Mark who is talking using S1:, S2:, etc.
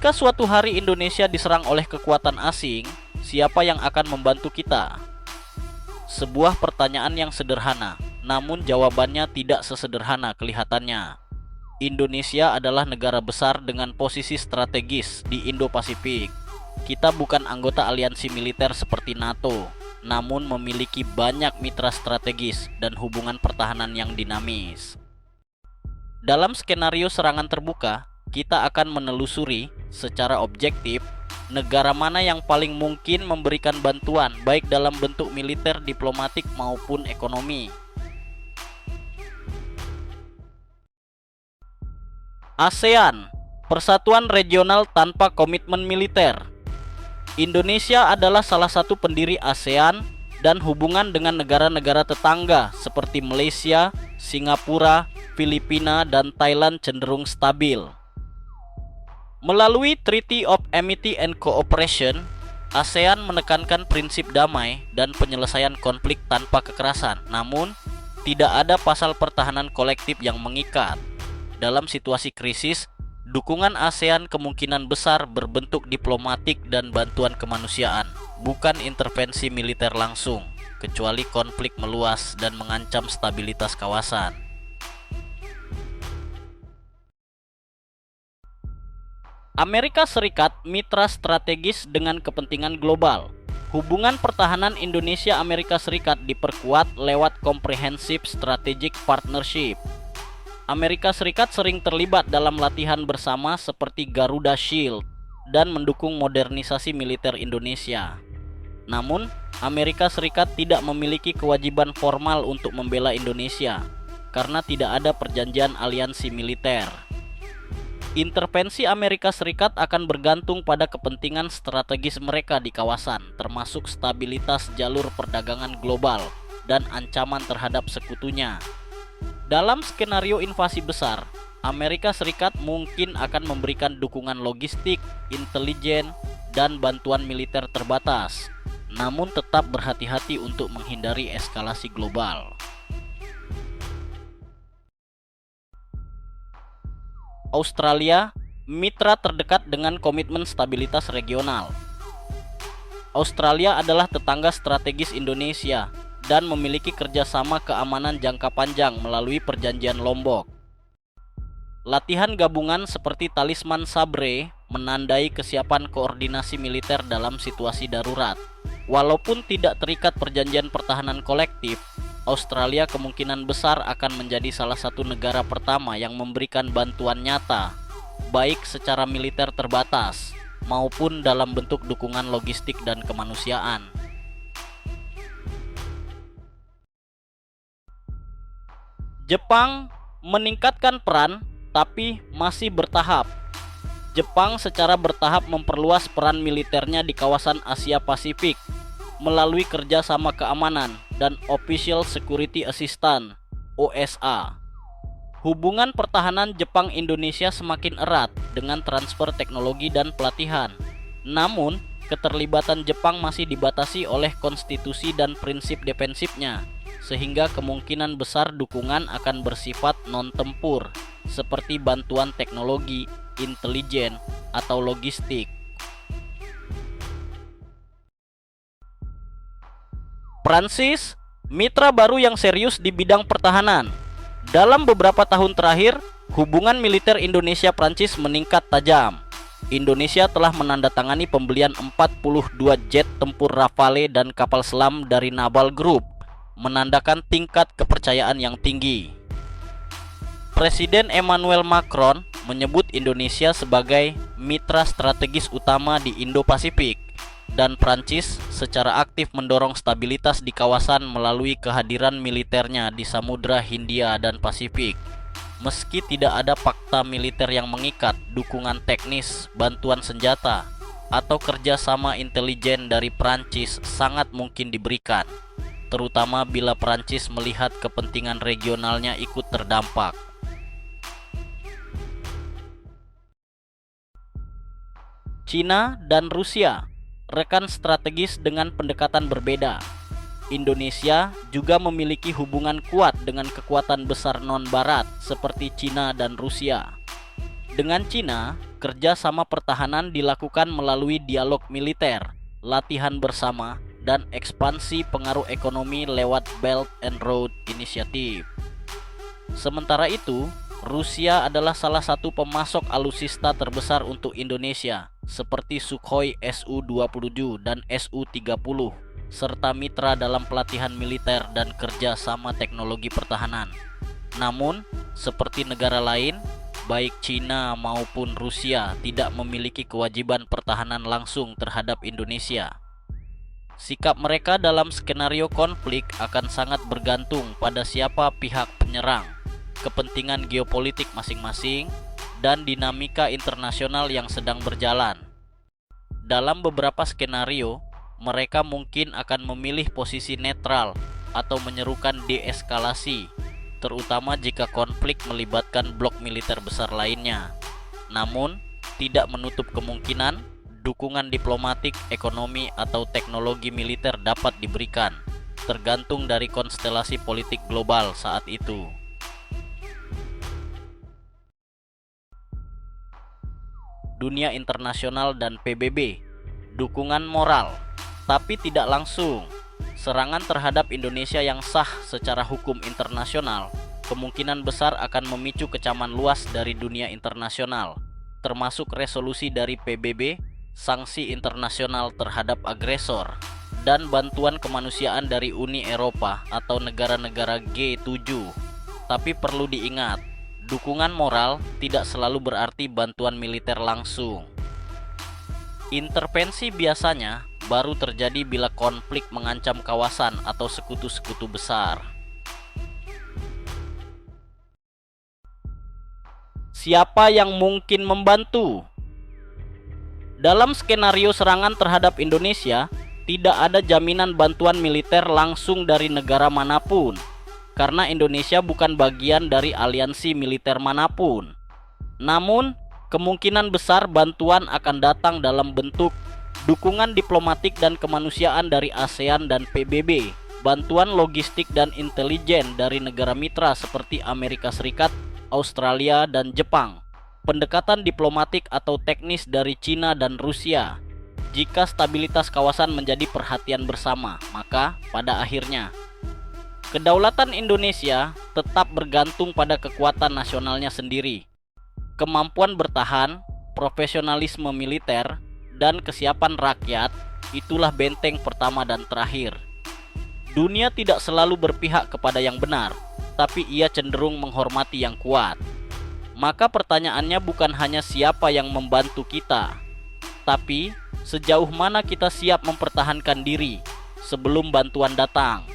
S1: Jika suatu hari Indonesia diserang oleh kekuatan asing, siapa yang akan membantu kita? Sebuah pertanyaan yang sederhana, namun jawabannya tidak sesederhana kelihatannya. Indonesia adalah negara besar dengan posisi strategis di Indo-Pasifik. Kita bukan anggota aliansi militer seperti NATO, namun memiliki banyak mitra strategis dan hubungan pertahanan yang dinamis. Dalam skenario serangan terbuka, kita akan menelusuri secara objektif negara mana yang paling mungkin memberikan bantuan baik dalam bentuk militer, diplomatik maupun ekonomi. ASEAN, persatuan regional tanpa komitmen militer. Indonesia adalah salah satu pendiri ASEAN dan hubungan dengan negara-negara tetangga seperti Malaysia, Singapura, Filipina, dan Thailand cenderung stabil. Melalui Treaty of Amity and Cooperation, ASEAN menekankan prinsip damai dan penyelesaian konflik tanpa kekerasan, namun tidak ada pasal pertahanan kolektif yang mengikat. Dalam situasi krisis, dukungan ASEAN kemungkinan besar berbentuk diplomatik dan bantuan kemanusiaan, bukan intervensi militer langsung, kecuali konflik meluas dan mengancam stabilitas kawasan. Amerika Serikat mitra strategis dengan kepentingan global. Hubungan pertahanan Indonesia-Amerika Serikat diperkuat lewat Comprehensive Strategic Partnership. Amerika Serikat sering terlibat dalam latihan bersama seperti Garuda Shield dan mendukung modernisasi militer Indonesia. Namun, Amerika Serikat tidak memiliki kewajiban formal untuk membela Indonesia karena tidak ada perjanjian aliansi militer. Intervensi Amerika Serikat akan bergantung pada kepentingan strategis mereka di kawasan, termasuk stabilitas jalur perdagangan global dan ancaman terhadap sekutunya. Dalam skenario invasi besar, Amerika Serikat mungkin akan memberikan dukungan logistik, intelijen, dan bantuan militer terbatas, namun tetap berhati-hati untuk menghindari eskalasi global. Australia, mitra terdekat dengan komitmen stabilitas regional. Australia adalah tetangga strategis Indonesia dan memiliki kerjasama keamanan jangka panjang melalui perjanjian Lombok. Latihan gabungan seperti Talisman Sabre menandai kesiapan koordinasi militer dalam situasi darurat. Walaupun tidak terikat perjanjian pertahanan kolektif, Australia kemungkinan besar akan menjadi salah satu negara pertama yang memberikan bantuan nyata, baik secara militer terbatas maupun dalam bentuk dukungan logistik dan kemanusiaan. Jepang meningkatkan peran tapi masih bertahap. Jepang secara bertahap memperluas peran militernya di kawasan Asia Pasifik melalui kerjasama keamanan dan Official Security Assistance (OSA). Hubungan pertahanan Jepang-Indonesia semakin erat dengan transfer teknologi dan pelatihan. Namun, keterlibatan Jepang masih dibatasi oleh konstitusi dan prinsip defensifnya, sehingga kemungkinan besar dukungan akan bersifat non-tempur, seperti bantuan teknologi, intelijen, atau logistik. Prancis, mitra baru yang serius di bidang pertahanan. Dalam beberapa tahun terakhir, hubungan militer Indonesia-Prancis meningkat tajam. Indonesia telah menandatangani pembelian 42 jet tempur Rafale dan kapal selam dari Naval Group, menandakan tingkat kepercayaan yang tinggi. Presiden Emmanuel Macron menyebut Indonesia sebagai mitra strategis utama di Indo-Pasifik, dan Prancis secara aktif mendorong stabilitas di kawasan melalui kehadiran militernya di Samudra Hindia dan Pasifik. Meski tidak ada fakta militer yang mengikat, dukungan teknis, bantuan senjata, atau kerjasama intelijen dari Prancis sangat mungkin diberikan, terutama bila Prancis melihat kepentingan regionalnya ikut terdampak. Cina dan Rusia, rekan strategis dengan pendekatan berbeda. Indonesia juga memiliki hubungan kuat dengan kekuatan besar non-barat seperti Cina dan Rusia. Dengan Cina, Kerjasama pertahanan dilakukan melalui dialog militer, latihan bersama, dan ekspansi pengaruh ekonomi lewat Belt and Road Initiative. Sementara itu, Rusia adalah salah satu pemasok alutsista terbesar untuk Indonesia, seperti Sukhoi Su-27 dan Su-30, serta mitra dalam pelatihan militer dan kerja sama teknologi pertahanan. Namun, seperti negara lain, baik Cina maupun Rusia tidak memiliki kewajiban pertahanan langsung terhadap Indonesia. Sikap mereka dalam skenario konflik akan sangat bergantung pada siapa pihak penyerang, kepentingan geopolitik masing-masing, dan dinamika internasional yang sedang berjalan. Dalam beberapa skenario, mereka mungkin akan memilih posisi netral atau menyerukan deeskalasi, terutama jika konflik melibatkan blok militer besar lainnya. Namun, tidak menutup kemungkinan dukungan diplomatik, ekonomi, atau teknologi militer dapat diberikan, tergantung dari konstelasi politik global saat itu. Dunia internasional dan PBB, dukungan moral, tapi tidak langsung. Serangan terhadap Indonesia yang sah secara hukum internasional kemungkinan besar akan memicu kecaman luas dari dunia internasional, termasuk resolusi dari PBB, sanksi internasional terhadap agresor, dan bantuan kemanusiaan dari Uni Eropa atau negara-negara G7. Tapi perlu diingat, dukungan moral tidak selalu berarti bantuan militer langsung. Intervensi biasanya baru terjadi bila konflik mengancam kawasan atau sekutu-sekutu besar. Siapa yang mungkin membantu? Dalam skenario serangan terhadap Indonesia, tidak ada jaminan bantuan militer langsung dari negara manapun, karena Indonesia bukan bagian dari aliansi militer manapun. Namun, kemungkinan besar bantuan akan datang dalam bentuk dukungan diplomatik dan kemanusiaan dari ASEAN dan PBB, bantuan logistik dan intelijen dari negara mitra seperti Amerika Serikat, Australia, dan Jepang, pendekatan diplomatik atau teknis dari Cina dan Rusia. Jika stabilitas kawasan menjadi perhatian bersama, maka pada akhirnya kedaulatan Indonesia tetap bergantung pada kekuatan nasionalnya sendiri. Kemampuan bertahan, profesionalisme militer, dan kesiapan rakyat, itulah benteng pertama dan terakhir. Dunia tidak selalu berpihak kepada yang benar, tapi ia cenderung menghormati yang kuat. Maka pertanyaannya bukan hanya siapa yang membantu kita, tapi sejauh mana kita siap mempertahankan diri sebelum bantuan datang.